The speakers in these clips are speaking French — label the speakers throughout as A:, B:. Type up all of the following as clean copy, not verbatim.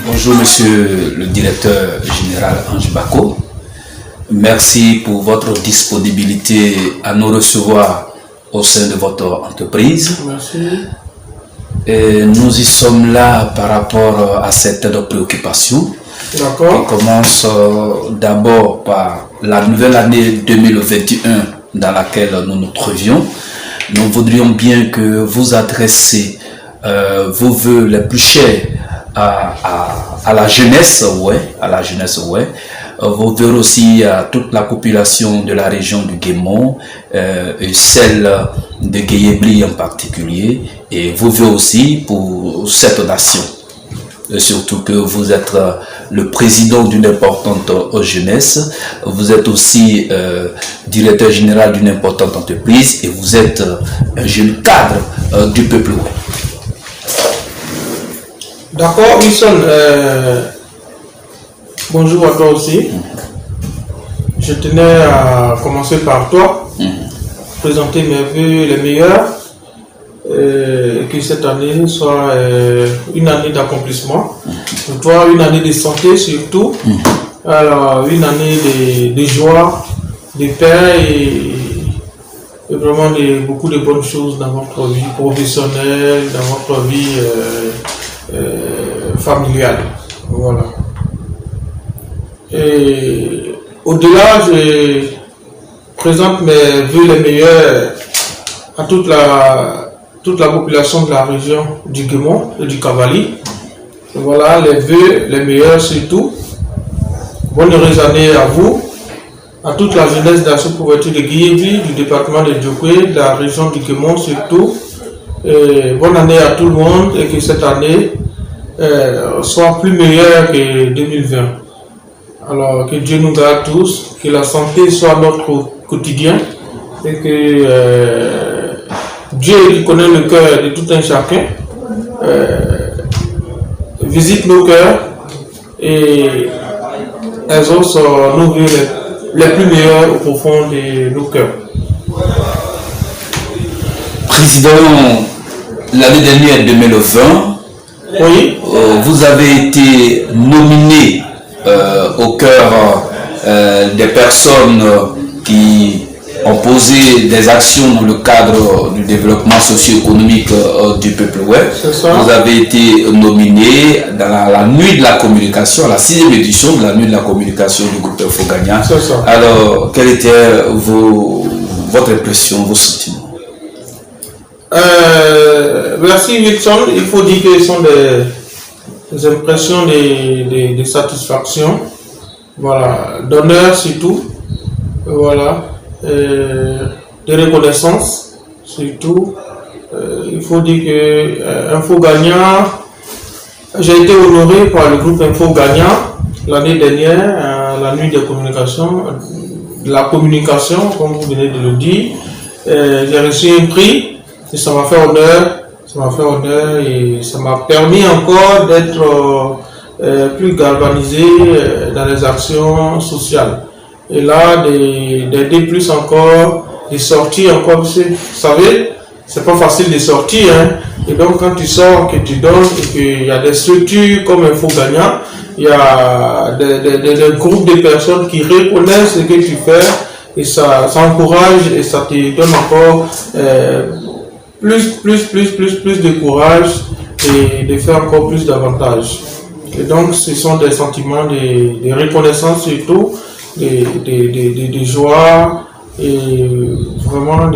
A: Bonjour Monsieur le directeur général Ange Bako. Merci pour votre disponibilité à nous recevoir au sein de votre entreprise.
B: Merci.
A: Et nous y sommes là par rapport à certaines préoccupations.
B: D'accord.
A: On commence d'abord par la nouvelle année 2021 dans laquelle nous nous trouvions. Nous voudrions bien que vous adressiez vos vœux les plus chers à la jeunesse, Vous verrez aussi à toute la population de la région du Guémont, et celle de Guéyébli en particulier, et vous verrez aussi pour cette nation. Et surtout que vous êtes le président d'une importante jeunesse, vous êtes aussi directeur général d'une importante entreprise et vous êtes un jeune cadre du peuple.
B: D'accord, Wilson, bonjour à toi aussi. Je tenais à commencer par toi, présenter mes vœux les meilleurs, que cette année soit une année d'accomplissement. Pour toi, une année de santé surtout, alors une année de joie, de paix et vraiment beaucoup de bonnes choses dans votre vie professionnelle, dans votre vie familiale. Voilà. Et au-delà, je présente mes vœux les meilleurs à toute la population de la région du Guémont et du Cavali. Voilà les vœux les meilleurs surtout. Bonne heureuse année à vous, à toute la jeunesse de la sous-préfecture de Guéyébli, du département de Djokwe, de la région du Guémont surtout. Et bonne année à tout le monde et que cette année soit plus meilleure que 2020. Alors que Dieu nous garde tous, que la santé soit notre quotidien et que Dieu qui connaît le cœur de tout un chacun visite nos cœurs et exauce nos vœux les plus meilleurs au profond de nos cœurs.
A: Président, l'année dernière 2020,
B: oui.
A: Vous avez été nominé au cœur des personnes qui ont posé des actions dans le cadre du développement socio-économique du peuple web. Vous avez été nominé dans la nuit de la communication, la 6e édition de la nuit de la communication du groupe Info Gagnant. Alors, quelle était votre impression, vos sentiments?
B: Merci Wilson. Il faut dire que ce sont des impressions de satisfaction, voilà, d'honneur surtout, voilà, de reconnaissance surtout. Il faut dire que Info Gagnant, j'ai été honoré par le groupe Info Gagnant l'année dernière, la nuit de la communication, comme vous venez de le dire. J'ai reçu un prix. Et ça m'a fait honneur et ça m'a permis encore plus galvanisés dans les actions sociales. Et là, d'aider plus encore, des sorties encore, vous savez, c'est pas facile de sortir, hein. Et donc quand tu sors, que tu donnes, et qu'il y a des structures comme Info Gagnant, il y a des groupes de personnes qui reconnaissent ce que tu fais, et ça encourage et ça te donne encore plus de courage et de faire encore plus d'avantages. Et donc ce sont des sentiments de reconnaissance surtout, de joie et vraiment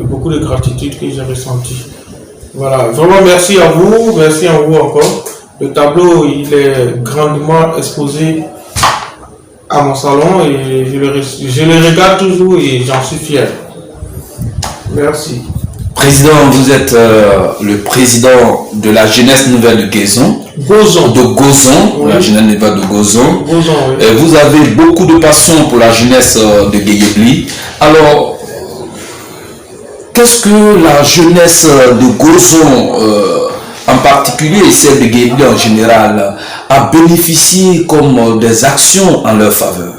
B: beaucoup de gratitude que j'ai ressenti. Voilà, vraiment merci à vous encore. Le tableau il est grandement exposé à mon salon et je le regarde toujours et j'en suis fier. Merci.
A: Président, vous êtes le président de la jeunesse nouvelle de Gaison.
B: Gozon.
A: De Gozon, oui. La jeunesse nouvelle de Gozon.
B: Gozon, oui.
A: Vous avez beaucoup de passion pour la jeunesse de Guéyébli. Alors, qu'est-ce que la jeunesse de Gozon, en particulier et celle de Guéyébli en général, a bénéficié comme des actions en leur faveur?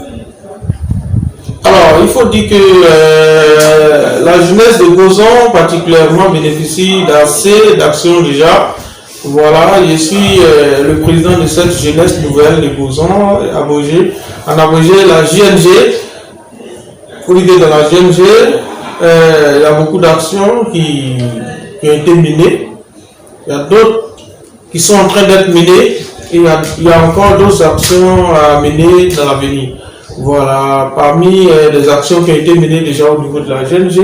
B: Alors, il faut dire que la jeunesse de Gozon particulièrement bénéficie d'assez d'actions déjà. Voilà, je suis le président de cette jeunesse nouvelle de Gozon, en abrégé la JNG. Pour l'idée de la JNG, il y a beaucoup d'actions qui ont été menées. Il y a d'autres qui sont en train d'être menées et il y a encore d'autres actions à mener dans l'avenir. Voilà, parmi les actions qui ont été menées déjà au niveau de la GNG,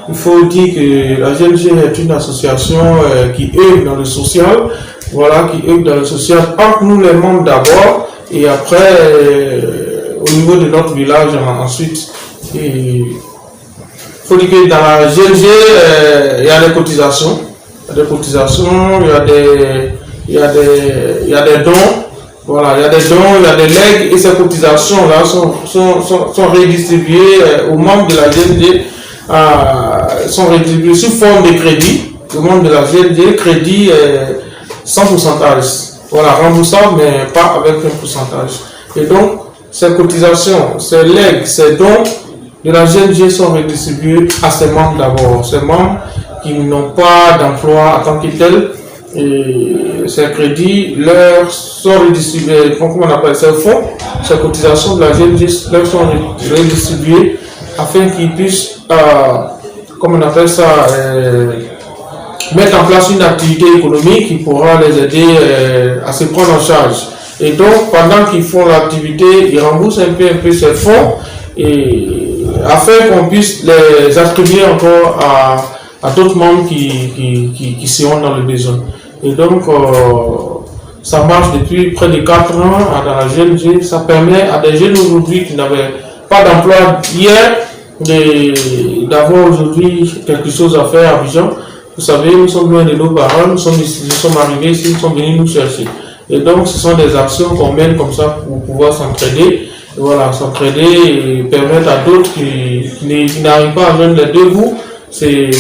B: il faut dire que la GNG est une association qui œuvre dans le social, voilà, qui œuvre dans le social entre nous les membres d'abord et après au niveau de notre village ensuite. Il faut dire que dans la GNG, il y a des cotisations, il y a des dons. Voilà, il y a des dons, il y a des legs et ces cotisations-là sont redistribuées aux membres de la GNG, sont redistribuées sous forme de crédit. Aux membres de la GNG, crédit sans pourcentage. Voilà, remboursable, mais pas avec un pourcentage. Et donc, ces cotisations, ces legs, ces dons de la GNG sont redistribués à ces membres d'abord. Ces membres qui n'ont pas d'emploi en tant que tel. Et ces crédits leur sont redistribués, comment on appelle ces fonds, ces cotisations de la GNG leur sont redistribuées afin qu'ils puissent, comment on appelle ça, mettre en place une activité économique qui pourra les aider à se prendre en charge. Et donc, pendant qu'ils font l'activité, ils remboursent un peu ces fonds et afin qu'on puisse les attribuer encore à d'autres membres qui seront dans le besoin. Et donc, ça marche depuis près de 4 ans dans la GNG. Ça permet à des jeunes aujourd'hui qui n'avaient pas d'emploi hier d'avoir aujourd'hui quelque chose à faire à Abidjan. Vous savez, nous sommes loin de nos parents, nous sommes arrivés ici, nous sommes venus nous chercher. Et donc, ce sont des actions qu'on mène comme ça pour pouvoir s'entraider. Voilà, s'entraider et permettre à d'autres qui n'arrivent pas à joindre les deux bouts, c'est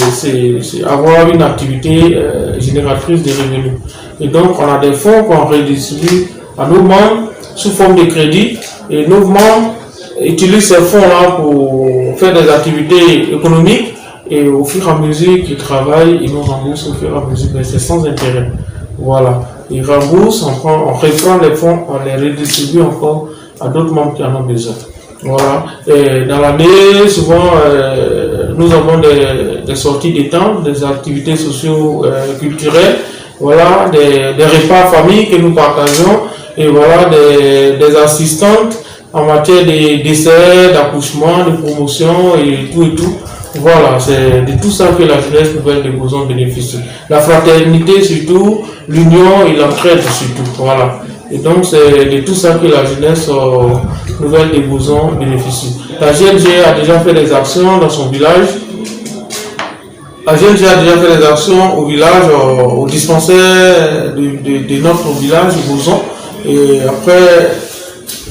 B: avoir une activité génératrice de revenus. Et donc, on a des fonds qu'on redistribue à nos membres sous forme de crédit. Et nos membres utilisent ces fonds-là pour faire des activités économiques. Et au fur et à mesure qu'ils travaillent, ils nous remboursent au fur et à mesure, mais c'est sans intérêt. Voilà. Ils remboursent, on reprend les fonds, on les redistribue encore à d'autres membres qui en ont besoin. Voilà. Et dans l'année, souvent, nous avons des sorties de temps, des activités socio-culturelles, voilà, des repas famille que nous partageons, et voilà, des assistantes en matière de décès, d'accouchement, de promotion et tout. Voilà, c'est de tout ça que la jeunesse nouvelle de Gozon bénéficie. La fraternité surtout, l'union et l'entraide surtout, voilà. Et donc c'est de tout ça que la jeunesse nouvelle de Gozon bénéficie. La GNG a déjà fait des actions dans son village. La GNG a déjà fait des actions au village, au dispensaire de notre village de Gozon. Et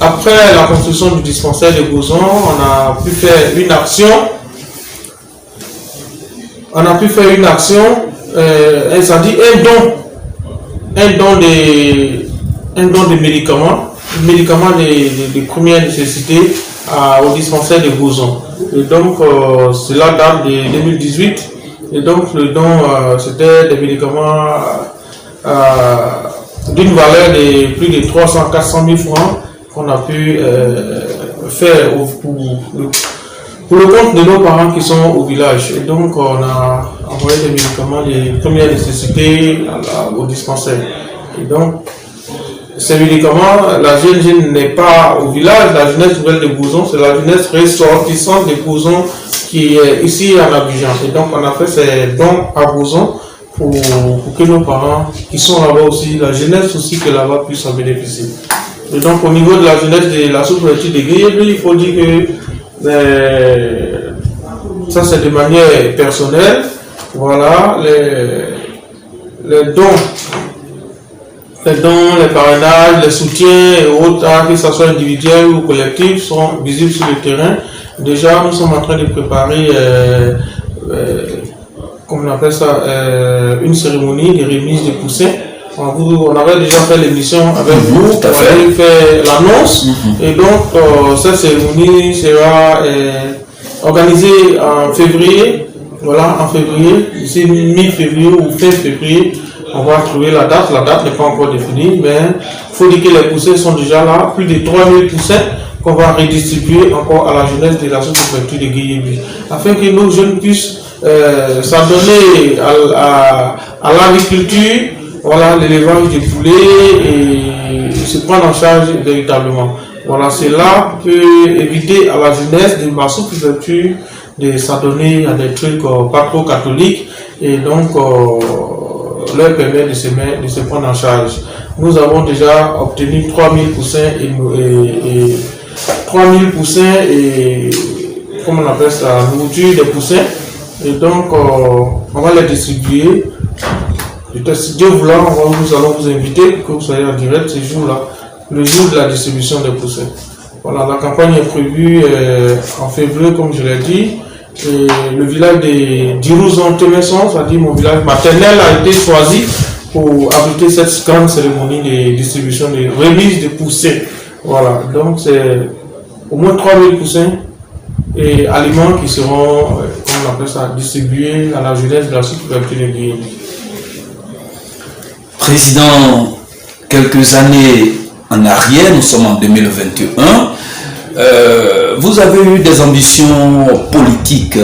B: après la construction du dispensaire de Gozon, on a pu faire une action. Ça dit un don un don de médicaments de première nécessité au dispensaire de Bouzon. Et donc, cela date de 2018. Et donc, le don, c'était des médicaments d'une valeur de plus de 300-400 000 francs qu'on a pu faire pour le compte de nos parents qui sont au village. Et donc, on a envoyé des médicaments de première nécessité au dispensaire. Et donc, ces médicaments, la jeune n'est pas au village, la jeunesse nouvelle de Bouzon, c'est la jeunesse ressortissante de Bouzon qui est ici à Abidjan. Et donc, on a fait ces dons à Bouzon pour que nos parents qui sont là-bas aussi, la jeunesse aussi que là-bas puisse en bénéficier. Et donc, au niveau de la jeunesse de la sous-préfecture de Guéhébi, il faut dire que ça c'est de manière personnelle. Voilà, les dons, les parrainages, les soutiens et autres, que ce soit individuel ou collectif, sont visibles sur le terrain. Déjà, nous sommes en train de préparer, comme on appelle ça, une cérémonie de remise de poussins. On avait déjà fait l'émission avec vous, on avait fait l'annonce, et donc cette cérémonie sera organisée en février. Voilà, en février, ici mi-février ou fin février, on va trouver la date n'est pas encore définie, mais il faut dire que les poussins sont déjà là, plus de 3000 poussins qu'on va redistribuer encore à la jeunesse de la sous-préfecture de Guéhébi, afin que nos jeunes puissent s'adonner à l'agriculture, voilà, l'élevage des poulets et se prendre en charge véritablement. Voilà, cela peut éviter à la jeunesse de ma sous-préfecture de s'adonner à des trucs pas trop catholiques et donc leur permettre de se prendre en charge. Nous avons déjà obtenu 3000 poussins et 3000 poussins et comment on appelle ça, nourriture des poussins, et donc on va les distribuer. Si Dieu voulant, nous allons vous inviter pour que vous soyez en direct ce jour-là, le jour de la distribution des poussins. Voilà, la campagne est prévue en février, comme je l'ai dit. Et le village de Dirouzon-Temesson, c'est-à-dire mon village maternel, a été choisi pour abriter cette grande cérémonie de distribution, de remise de poussins. Voilà, donc c'est au moins 3000 poussins et aliments qui seront, comme on appelle ça, distribués à la jeunesse de la sous-préfecture de Guéhébi.
A: Président, quelques années en arrière, nous sommes en 2021, vous avez eu des ambitions politiques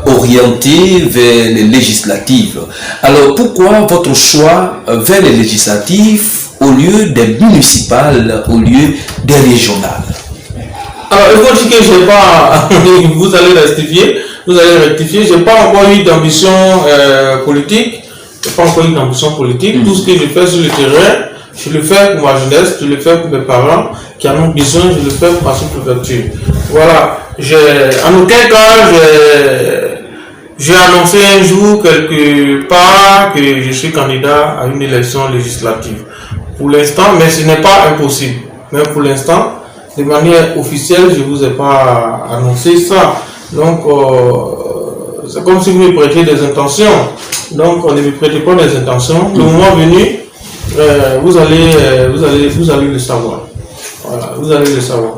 A: orientées vers les législatives. Alors pourquoi votre choix vers les législatives au lieu des municipales, au lieu des régionales?
B: Alors il faut dire que je n'ai pas, vous allez rectifier, je n'ai pas encore eu d'ambition politique. Pas encore une ambition politique. Tout ce que je fais sur le terrain, je le fais pour ma jeunesse, je le fais pour mes parents qui en ont besoin, je le fais pour ma sous-préfecture. Voilà. En aucun cas, j'ai annoncé un jour quelque part que je suis candidat à une élection législative. Pour l'instant, mais ce n'est pas impossible. Mais pour l'instant, de manière officielle, je ne vous ai pas annoncé ça. Donc, c'est comme si vous me prêtiez des intentions. Donc, on ne me prête pas des intentions. Le moment venu, vous allez le savoir. Voilà, vous allez le savoir.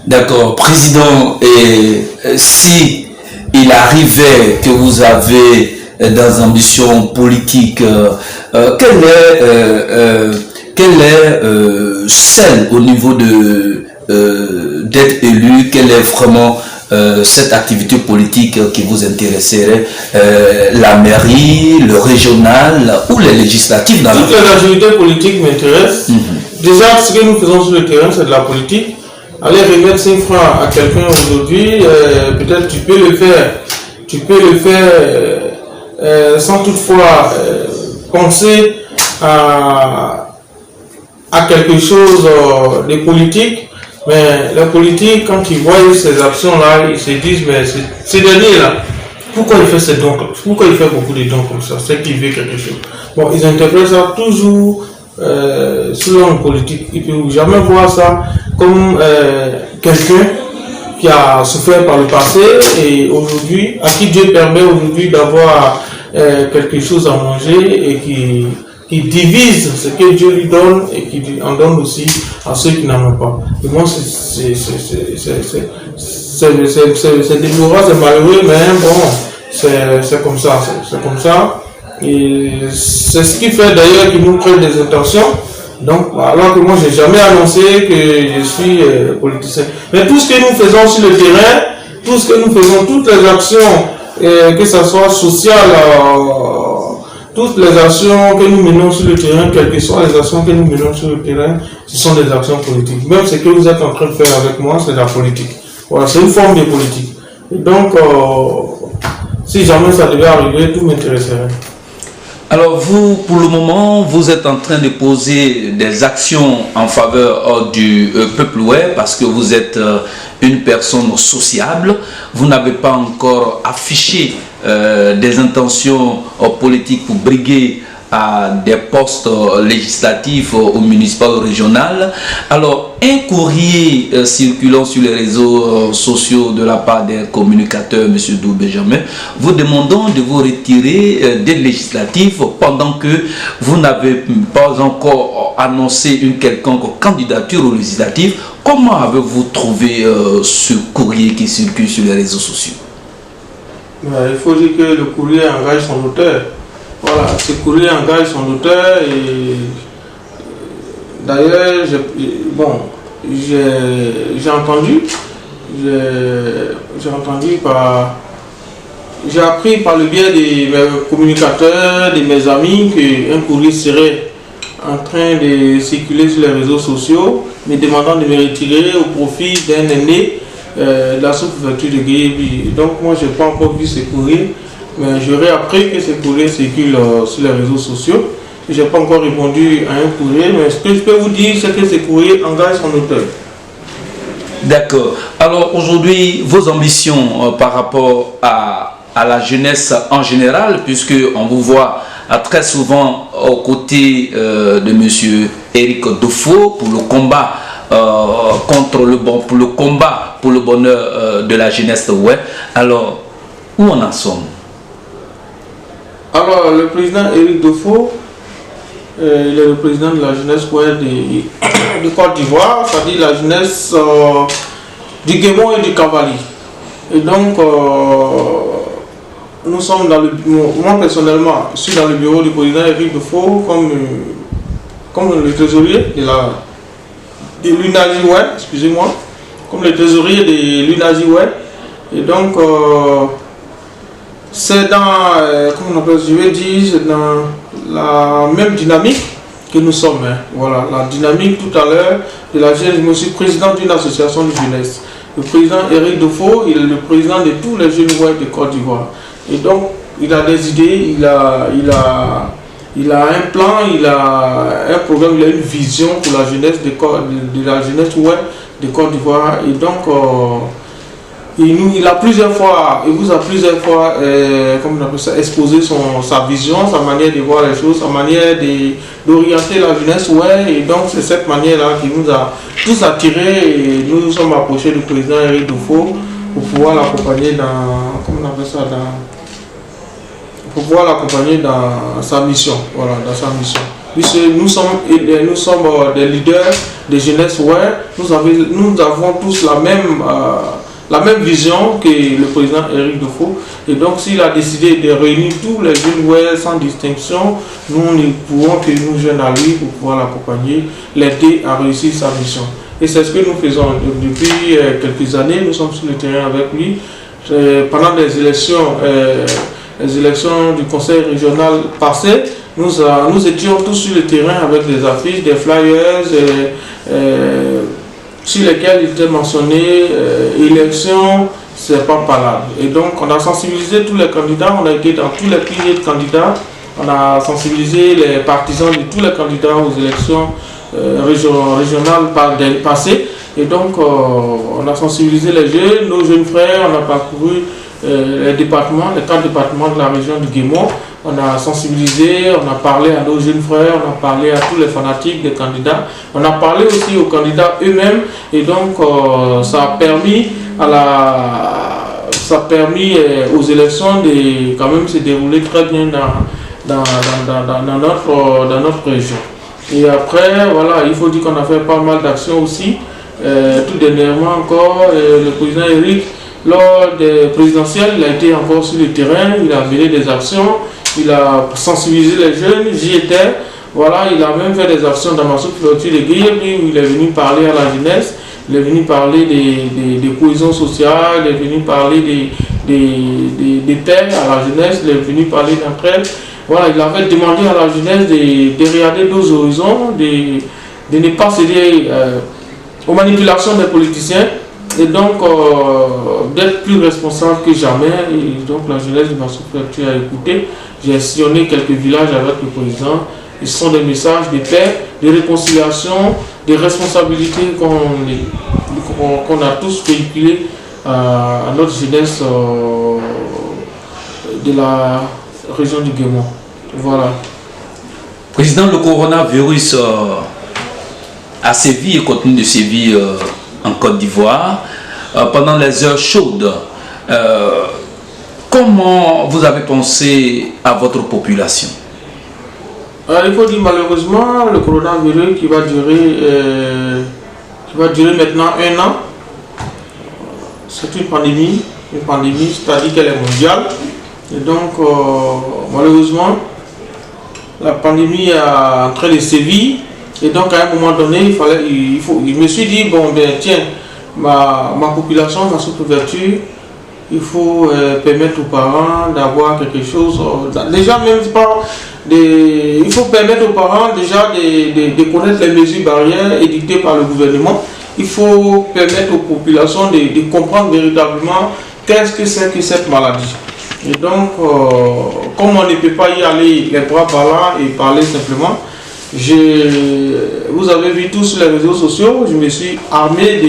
A: D'accord. Président, et si il arrivait que vous avez des ambitions politiques, quelle est celle au niveau d'être élu, quelle est vraiment cette activité politique qui vous intéresserait, la mairie, le régional ou les législatives dans
B: toutes les activités politiques m'intéressent. Déjà, ce que nous faisons sur le terrain, c'est de la politique. Aller remettre 5 francs à quelqu'un aujourd'hui, peut-être tu peux le faire sans toutefois penser à quelque chose de politique. Mais les politiques, quand ils voient ces actions-là, ils se disent, mais ces derniers-là, pourquoi il fait ces dons, pourquoi il fait beaucoup de dons comme ça, c'est qu'il veut quelque chose. Bon, ils interprètent ça toujours selon une politique. Ils ne peuvent jamais voir ça comme quelqu'un qui a souffert par le passé et aujourd'hui, à qui Dieu permet aujourd'hui d'avoir quelque chose à manger et qui qui divise ce que Dieu lui donne et qui en donne aussi à ceux qui n'en ont pas. Et moi, c'est déplorable, c'est malheureux, mais bon, c'est comme ça, c'est comme ça. Et c'est ce qui fait d'ailleurs qu'il nous prête des intentions. Donc, alors que moi, j'ai jamais annoncé que je suis politicien. Mais tout ce que nous faisons sur le terrain, tout ce que nous faisons, toutes les actions, que ce soit sociales, toutes les actions que nous menons sur le terrain, quelles que soient les actions que nous menons sur le terrain, ce sont des actions politiques. Même ce que vous êtes en train de faire avec moi, c'est de la politique. Voilà, c'est une forme de politique. Et donc, si jamais ça devait arriver, tout m'intéresserait.
A: Alors vous, pour le moment, vous êtes en train de poser des actions en faveur du peuple ouest parce que vous êtes une personne sociable. Vous n'avez pas encore affiché des intentions politiques pour briguer à des postes législatifs au municipal ou régional. Alors, un courrier circulant sur les réseaux sociaux de la part d'un communicateur, M. Dou Benjamin, vous demandant de vous retirer des législatifs pendant que vous n'avez pas encore annoncé une quelconque candidature aux législatives. Comment avez-vous trouvé ce courrier qui circule sur les réseaux sociaux?
B: Il faut dire que le courrier engage son auteur. Voilà, ce courrier engage son auteur et d'ailleurs, j'ai appris par le biais de mes communicateurs, de mes amis, qu'un courrier serait en train de circuler sur les réseaux sociaux, me demandant de me retirer au profit d'un aîné de la sous-préfecture de Guéhébi. Donc moi, je n'ai pas encore vu ce courrier. Mais j'aurais appris que ce courrier circule sur les réseaux sociaux. Je n'ai pas encore répondu à un courrier, mais ce que je peux vous dire, c'est que ce courrier engage son auteur.
A: D'accord. Alors aujourd'hui, vos ambitions par rapport à la jeunesse en général, puisque on vous voit très souvent aux côtés de M. Éric Dofo pour le combat pour le bonheur de la jeunesse ouest. Alors, où on en sommes?
B: Alors, le président Éric Dofo, il est le président de la jeunesse de Côte d'Ivoire, c'est-à-dire la jeunesse du Guémon et du Cavali. Et donc, nous sommes moi personnellement, je suis dans le bureau du président Éric Dofo comme le trésorier de l'UNAJIWER, excusez-moi, comme le trésorier de l'UNAJIWER. Et donc, c'est dans, c'est dans la même dynamique que nous sommes. Hein. Voilà, la dynamique tout à l'heure de la jeunesse. Je suis président d'une association de jeunesse. Le président Éric Dofo, il est le président de tous les jeunes ouest de Côte d'Ivoire. Et donc, il a des idées, il a un plan, il a un programme, il a une vision pour la jeunesse de la jeunesse ouest de Côte d'Ivoire. Et donc, il vous a plusieurs fois exposé sa vision, sa manière de voir les choses, sa manière d'orienter la jeunesse. Et donc c'est cette manière-là qui nous a tous attirés et nous nous sommes approchés du président Éric Dofo pour pouvoir l'accompagner dans sa mission. Voilà, dans sa mission. Puisque nous sommes des leaders de jeunesse nous avons tous la même vision que le président Éric Dofo. Et donc s'il a décidé de réunir tous les jeunes ouest sans distinction, nous ne pouvons que nous joindre à lui pour pouvoir l'accompagner, l'aider à réussir sa mission. Et c'est ce que nous faisons depuis quelques années. Nous sommes sur le terrain avec lui. Pendant les élections du conseil régional passé, nous étions tous sur le terrain avec des affiches, des flyers, sur lesquels il était mentionné élection, c'est pas parlable. Et donc on a sensibilisé tous les candidats, on a été dans tous les piliers de candidats, on a sensibilisé les partisans de tous les candidats aux élections régionales passées. Et donc on a sensibilisé les jeunes, nos jeunes frères, on a parcouru les départements, les 4 départements de la région du Guémon. On a sensibilisé, on a parlé à nos jeunes frères, on a parlé à tous les fanatiques des candidats, on a parlé aussi aux candidats eux-mêmes et donc ça a permis aux élections de quand même se dérouler très bien dans notre région. Et après, voilà, il faut dire qu'on a fait pas mal d'actions aussi. Tout dernièrement encore, le président Eric, lors des présidentielles, il a été encore sur le terrain, il a mené des actions, il a sensibilisé les jeunes, j'y étais. Voilà, il a même fait des actions dans ma sous-préfecture de Guayaquil, où il est venu parler à la jeunesse, il est venu parler des cohésions sociales, il est venu parler des terres à la jeunesse, il est venu parler d'entraide. Voilà, il avait demandé à la jeunesse de regarder d'autres horizons, de ne pas céder aux manipulations des politiciens et donc d'être plus responsable que jamais. Et donc la jeunesse de ma sous-préfecture a écouté. J'ai sillonné quelques villages avec le président. Ce sont des messages de paix, de réconciliation, de responsabilité qu'on a tous véhiculés à notre jeunesse de la région du Guémon. Voilà.
A: Président, le coronavirus a sévi et continue de sévir en Côte d'Ivoire pendant les heures chaudes. Comment vous avez pensé à votre population?
B: Il faut dire malheureusement le coronavirus qui va durer maintenant 1 an. C'est une pandémie, c'est-à-dire qu'elle est mondiale. Et donc malheureusement la pandémie est en train de sévir. Et donc à un moment donné, je me suis dit, bon ben tiens, ma population, ma sous-préfecture, il faut permettre aux parents d'avoir quelque chose, déjà même pas, il faut permettre aux parents déjà de connaître les mesures barrières édictées par le gouvernement. Il faut permettre aux populations de comprendre véritablement qu'est-ce que c'est que cette maladie. Et donc, comme on ne peut pas y aller les bras ballants et parler simplement, vous avez vu tous sur les réseaux sociaux, je me suis armé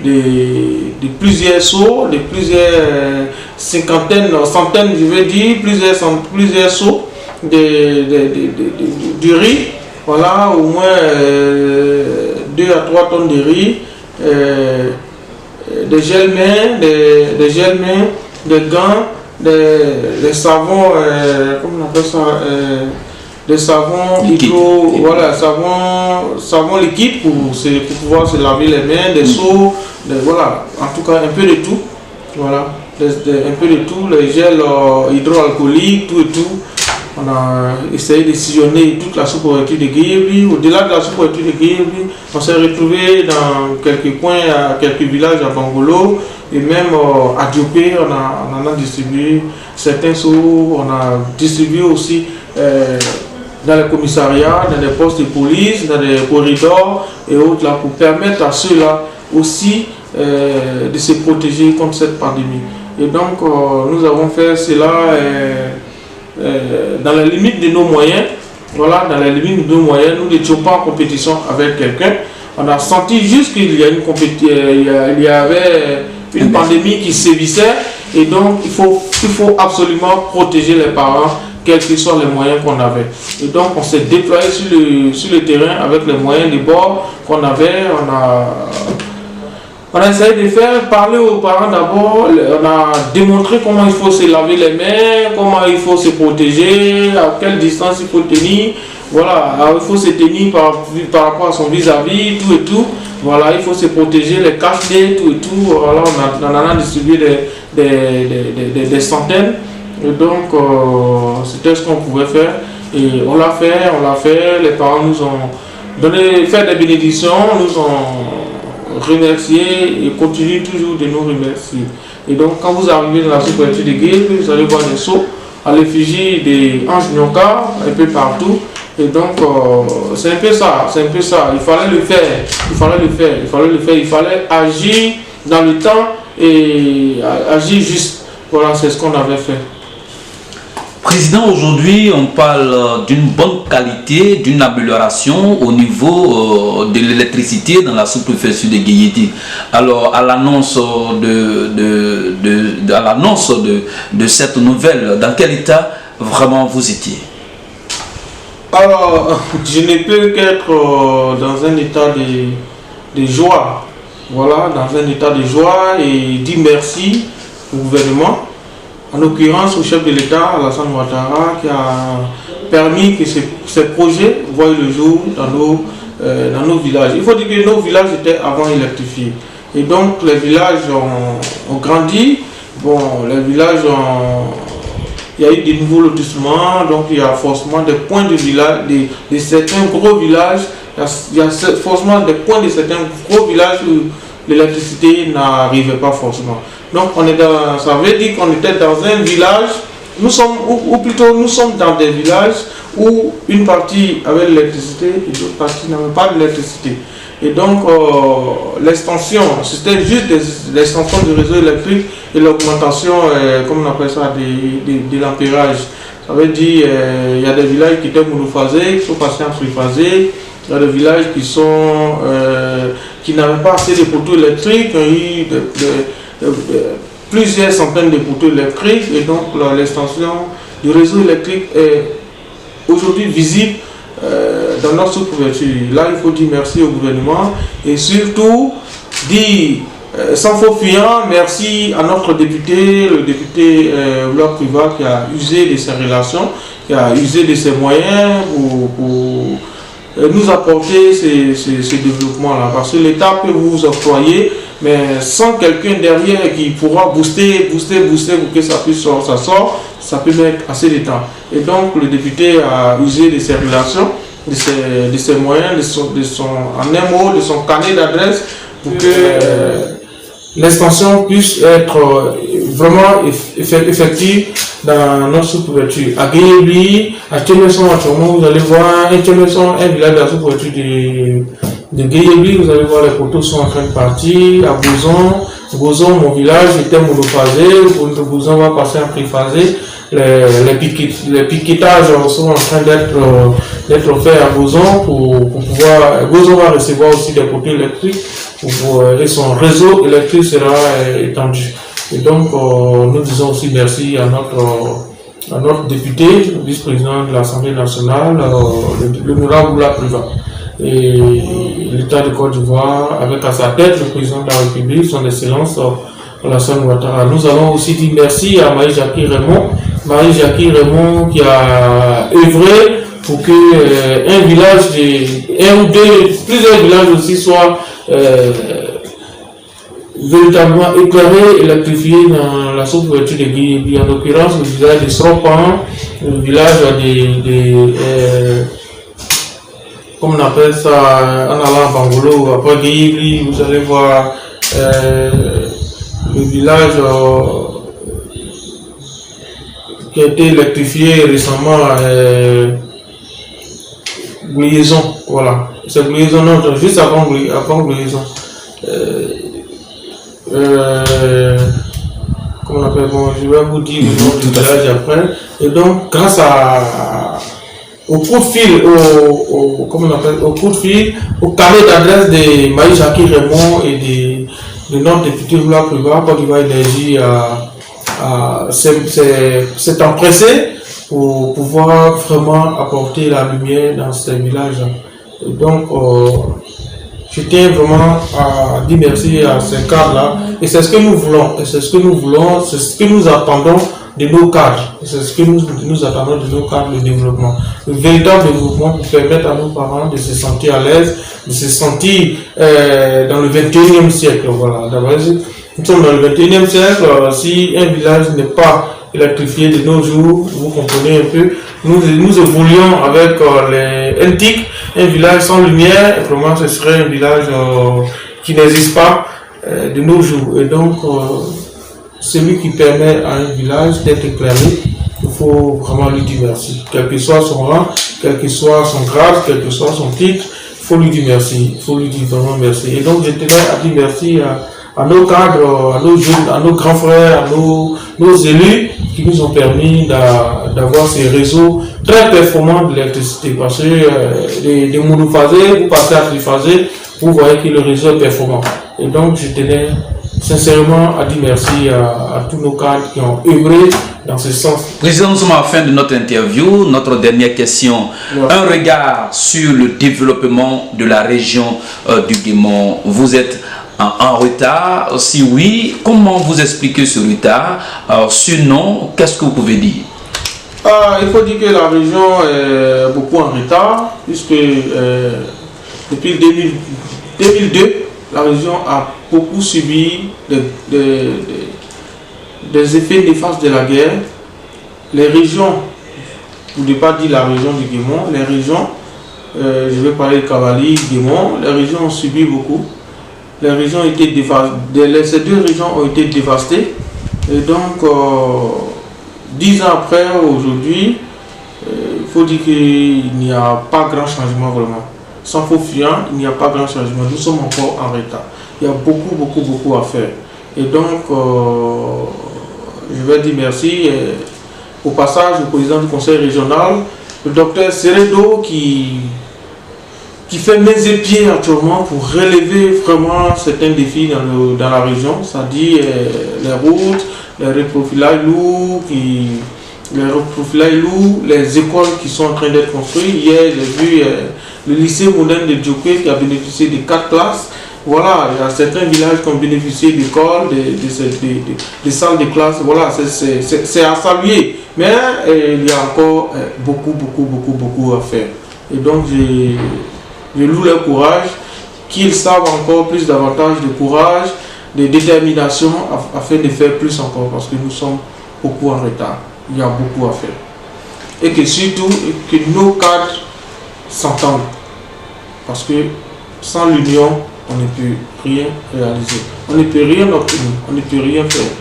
B: de plusieurs seaux, de plusieurs cinquantaines, centaines, je veux dire, plusieurs seaux de riz. Voilà, au moins 2 à 3 tonnes de riz, des gels-mains, des gants, des savons, comment on appelle ça, des savons hydro, voilà, savon liquide pour pouvoir se laver les mains, des seaux, voilà, en tout cas un peu de tout, voilà, un peu de tout, les gels hydroalcooliques, tout et tout. On a essayé de sillonner toute la sous-préfecture de Guayaquil. Au-delà de la sous-préfecture de Guayaquil, on s'est retrouvé dans quelques coins, à quelques villages à Bangolo et même à Diopé, on en a distribué certains seaux, on a distribué aussi dans les commissariats, dans les postes de police, dans les corridors et autres là, pour permettre à ceux-là aussi de se protéger contre cette pandémie. Et donc nous avons fait cela dans la limite de nos moyens. Voilà, dans la limite de nos moyens, nous n'étions pas en compétition avec quelqu'un. On a senti juste qu'il y a il y avait une pandémie qui sévissait et donc il faut absolument protéger les parents, quels que soient les moyens qu'on avait. Et donc on s'est déployé sur le terrain avec les moyens de bord qu'on avait. On a essayé de faire parler aux parents d'abord, on a démontré comment il faut se laver les mains, comment il faut se protéger, à quelle distance il faut tenir, voilà, il faut se tenir par rapport à son vis-à-vis, tout et tout, voilà, il faut se protéger, les cache-nez, tout et tout, voilà, on en a distribué des centaines, et donc c'était ce qu'on pouvait faire, et on l'a fait, les parents nous ont fait des bénédictions, nous ont remercier et continue toujours de nous remercier. Et donc quand vous arrivez dans la sous-préfecture de Guayaquil, vous allez voir des seaux à l'effigie des anges Nyonka un peu partout. Et donc c'est un peu ça, il fallait le faire, il fallait agir dans le temps et agir juste. Voilà, c'est ce qu'on avait fait.
A: Président, aujourd'hui, on parle d'une bonne qualité, d'une amélioration au niveau de l'électricité dans la sous-préfecture de Guayaquil. Alors, à l'annonce de cette nouvelle, dans quel état vraiment vous étiez?
B: Alors, je ne peux qu'être dans un état de joie. Voilà, dans un état de joie et dire merci au gouvernement. en l'occurrence au chef de l'État, Alassane Ouattara, qui a permis que ces projets voient le jour dans nos villages. Il faut dire que nos villages étaient avant électrifiés. Et donc les villages ont grandi. Bon, les villages il y a eu des nouveaux lotissements, donc il y a forcément des points de village, de certains gros villages, il y a forcément des points de certains gros villages où l'électricité n'arrivait pas forcément. Donc ça veut dire qu'on était dans un village, ou plutôt nous sommes dans des villages où une partie avait l'électricité et l'autre partie n'avait pas d'électricité. Et donc l'extension, c'était juste l'extension du réseau électrique et l'augmentation, comme on appelle ça, de l'ampérage. Ça veut dire il y a des villages qui étaient monophasés, qui sont passés en triphasés. Il y a des villages qui n'avaient pas assez de poteaux électriques, il y a eu plusieurs centaines de poteaux électriques, et donc l'extension du réseau électrique est aujourd'hui visible dans notre sous-couverture. Là, il faut dire merci au gouvernement et surtout dire sans faux fuyant merci à notre député, le député Oula Priva, qui a usé de ses relations, qui a usé de ses moyens pour nous apporter ces développements-là. Parce que l'État peut vous octroyer, mais sans quelqu'un derrière qui pourra booster pour que ça puisse sortir, ça peut mettre assez de temps. Et donc le député a usé de ses relations, de ses moyens, en un mot, de son carnet d'adresse pour que l'extension puisse être vraiment effective dans notre sous-couverture. À Guéébli, à Tchemeson, actuellement, vous allez voir un village de la sous-couverture de Guéébli, vous allez voir les poteaux sont en train de partir. À Bouzon, mon village était monophasé, Bouzon va passer en triphasé. Les piquetages sont en train d'être faits à Bouzon pour pouvoir. Bouzon va recevoir aussi des poteaux électriques et son réseau électrique sera étendu. Et donc nous disons aussi merci à notre député, le vice-président de l'Assemblée nationale, l'honorable Oula Priva. Et l'État de Côte d'Ivoire, avec à sa tête le président de la République, son Excellence Alassane Ouattara. Nous allons aussi dire merci à Marie-Jackie Raymond qui a œuvré pour que plusieurs villages aussi soient véritablement éclairés, électrifiés dans la sous-couverture de Guéébli. En l'occurrence, le village de Sropan, le village comme on appelle ça, en allant à Bangolo, après Guéébli, vous allez voir le village qui a été électrifié récemment, Gouliaison, voilà. C'est Gouliaison, non, juste avant Gouliaison. Comment on appelle, bon, je vais vous dire le nom du village après. Et donc, grâce au coup de fil, au carnet d'adresse de Marie-Jackie Raymond et de notre député Oula Priva, Côte d'Ivoire Énergie s'est empressé pour pouvoir vraiment apporter la lumière dans ces villages. Et donc, je tiens vraiment à dire merci à ces cadres-là. Et c'est ce que nous voulons, c'est ce que nous attendons de nos cadres. C'est ce que nous attendons de nos cadres, le développement. Le véritable développement pour permettre à nos parents de se sentir à l'aise, de se sentir dans le 21e siècle. Voilà. Nous sommes dans le 21e siècle. Si un village n'est pas électrifié de nos jours, vous comprenez un peu, nous évoluons avec les NTIC, un village sans lumière, et vraiment ce serait un village qui n'existe pas de nos jours. Et donc, celui qui permet à un village d'être éclairé, il faut vraiment lui dire merci. Quel que soit son rang, quel que soit son grade, quel que soit son titre, il faut lui dire merci. Il faut lui dire vraiment merci. Et donc, je tenais à dire merci à nos cadres, à nos jeunes, à nos grands frères, à nos élus qui nous ont permis d'avoir ces réseaux très performants de l'électricité. Parce que des monophasés, vous passez à triphasés, vous voyez que le réseau est performant. Et donc, je tenais sincèrement à dire merci à tous nos cadres qui ont œuvré dans ce sens.
A: Président, nous sommes à la fin de notre interview. Notre dernière question, un regard sur le développement de la région du Guémon. Vous êtes en retard? Si oui, comment vous expliquez ce retard? Sinon, qu'est-ce que vous pouvez dire?
B: Il faut dire que la région est beaucoup en retard, puisque depuis 2002, la région a beaucoup subi des effets néfastes de la guerre. Les régions, pour ne pas dire la région du Guémon, les régions, je vais parler de Cavali, Guémon, les régions ont subi beaucoup. Les régions ont été dévastées, ces deux régions ont été dévastées. Et donc, 10 ans après, aujourd'hui, il faut dire qu'il n'y a pas grand changement vraiment. Sans faux fuyant, il n'y a pas grand changement. Nous sommes encore en retard. Il y a beaucoup à faire. Et donc, je vais dire merci au passage au président du conseil régional, le docteur Seredo, qui fait mains et pieds actuellement pour relever vraiment certains défis dans la région, c'est-à-dire les routes, les reprofilages lourds, les écoles qui sont en train d'être construites. Hier, j'ai vu le lycée moderne de Djokwe qui a bénéficié de 4 classes. Voilà, il y a certains villages qui ont bénéficié d'écoles, des salles de classe. Voilà, c'est à saluer. Mais il y a encore beaucoup à faire. Et donc, je loue leur courage, qu'ils savent encore plus davantage de courage, de détermination afin de faire plus encore, parce que nous sommes beaucoup en retard. Il y a beaucoup à faire. Et que surtout, que nos cadres s'entendent. Parce que sans l'union, on ne peut rien réaliser. On ne peut rien obtenir, on ne peut rien faire.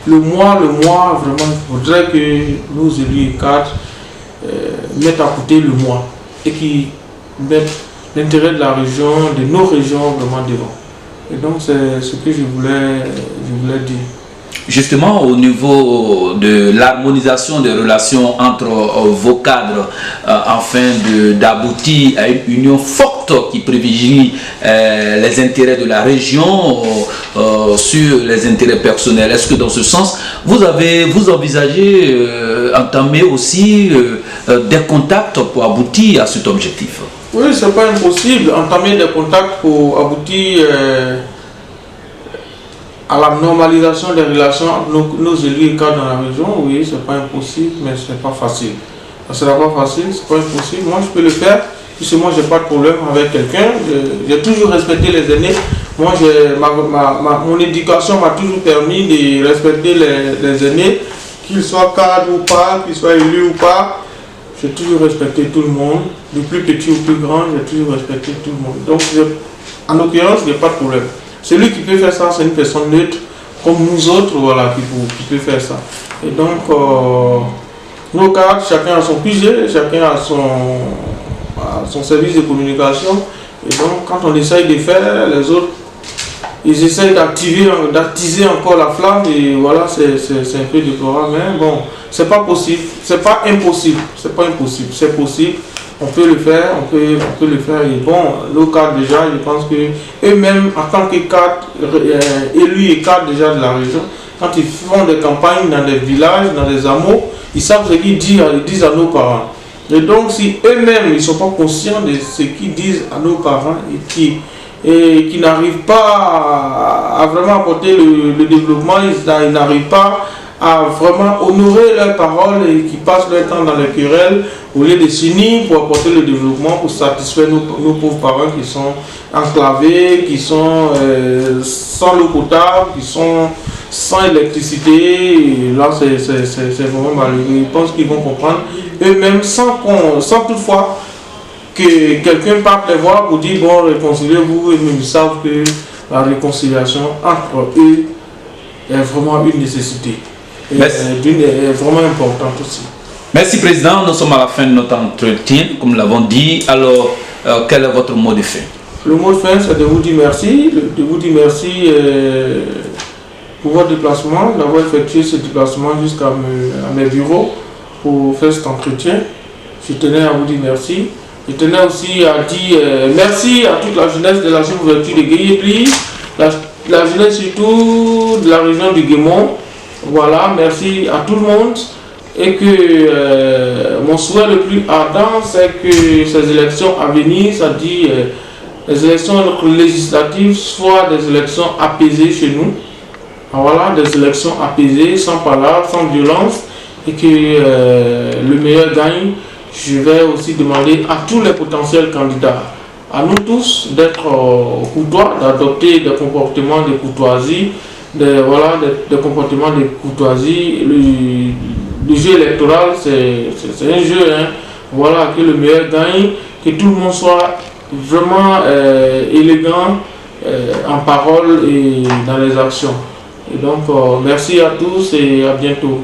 B: Le mois, vraiment, il faudrait que nos élus et cadres mettent à côté le mois et qu'ils mettent l'intérêt de la région, de nos régions vraiment devant. Et donc c'est ce que je voulais dire.
A: Justement, au niveau de l'harmonisation des relations entre vos cadres, afin d'aboutir à une union forte qui privilégie les intérêts de la région sur les intérêts personnels. Est-ce que dans ce sens, vous envisagez entamer aussi des contacts pour aboutir à cet objectif?
B: Oui, c'est pas impossible. Entamer des contacts pour aboutir à la normalisation des relations entre nos élus et cadres dans la région, oui, c'est pas impossible, mais c'est pas facile. Ce sera pas facile, c'est pas impossible. Moi, je peux le faire, puisque moi, j'ai pas de problème avec quelqu'un. J'ai toujours respecté les aînés. Moi, mon éducation m'a toujours permis de respecter les aînés, qu'ils soient cadres ou pas, qu'ils soient élus ou pas. J'ai toujours respecté tout le monde, du plus petit au plus grand, j'ai toujours respecté tout le monde. Donc, en l'occurrence, il n'y a pas de problème. Celui qui peut faire ça, c'est une personne neutre, comme nous autres, voilà, qui peut faire ça. Et donc, nos cadres, chacun a son QG, chacun a son service de communication. Et donc, quand on essaye de faire, les autres, ils essayent d'attiser encore la flamme. Et voilà, c'est un peu déplorable. Mais bon, c'est pas possible, c'est pas impossible, c'est pas impossible, c'est possible. On peut le faire, on peut le faire. Et bon, nos cadres déjà, je pense que eux-mêmes, en tant que cadres, élus et cadres déjà de la région, quand ils font des campagnes dans des villages, dans des hameaux, ils savent ce qu'ils disent à nos parents. Et donc, si eux-mêmes, ils ne sont pas conscients de ce qu'ils disent à nos parents et qui n'arrivent pas à vraiment apporter le développement, ils n'arrivent pas à vraiment honorer leurs paroles et qui passent leur temps dans les querelles au lieu de s'unir pour apporter le développement, pour satisfaire nos pauvres parents qui sont enclavés, qui sont sans l'eau potable, qui sont sans électricité. Et là, c'est vraiment malheureux. Je pense qu'ils vont comprendre eux-mêmes sans toutefois que quelqu'un parte les voir pour dire bon, réconciliez-vous. Eux-mêmes ils savent que la réconciliation entre eux est vraiment une nécessité. Est vraiment importante aussi.
A: Merci Président, nous sommes à la fin de notre entretien, comme nous l'avons dit. Alors, quel est votre mot de fin?
B: Le mot de fin, c'est de vous dire merci, pour votre déplacement, d'avoir effectué ce déplacement jusqu'à mes bureaux pour faire cet entretien. Je tenais à vous dire merci. Je tenais aussi à dire merci à toute la jeunesse de la sous-ouverture de Guéyépli, la jeunesse surtout de la région du Guémon. Voilà, merci à tout le monde. Et que mon souhait le plus ardent, c'est que ces élections à venir, c'est-à-dire les élections législatives soient des élections apaisées chez nous. Voilà, des élections apaisées, sans palabres, sans violence, et que le meilleur gagne. Je vais aussi demander à tous les potentiels candidats, à nous tous, d'être courtois, d'adopter des comportements de courtoisie, des comportements de courtoisie. Le jeu électoral, c'est un jeu, hein. Voilà, que le meilleur gagne, que tout le monde soit vraiment élégant en parole et dans les actions. Et donc, merci à tous et à bientôt.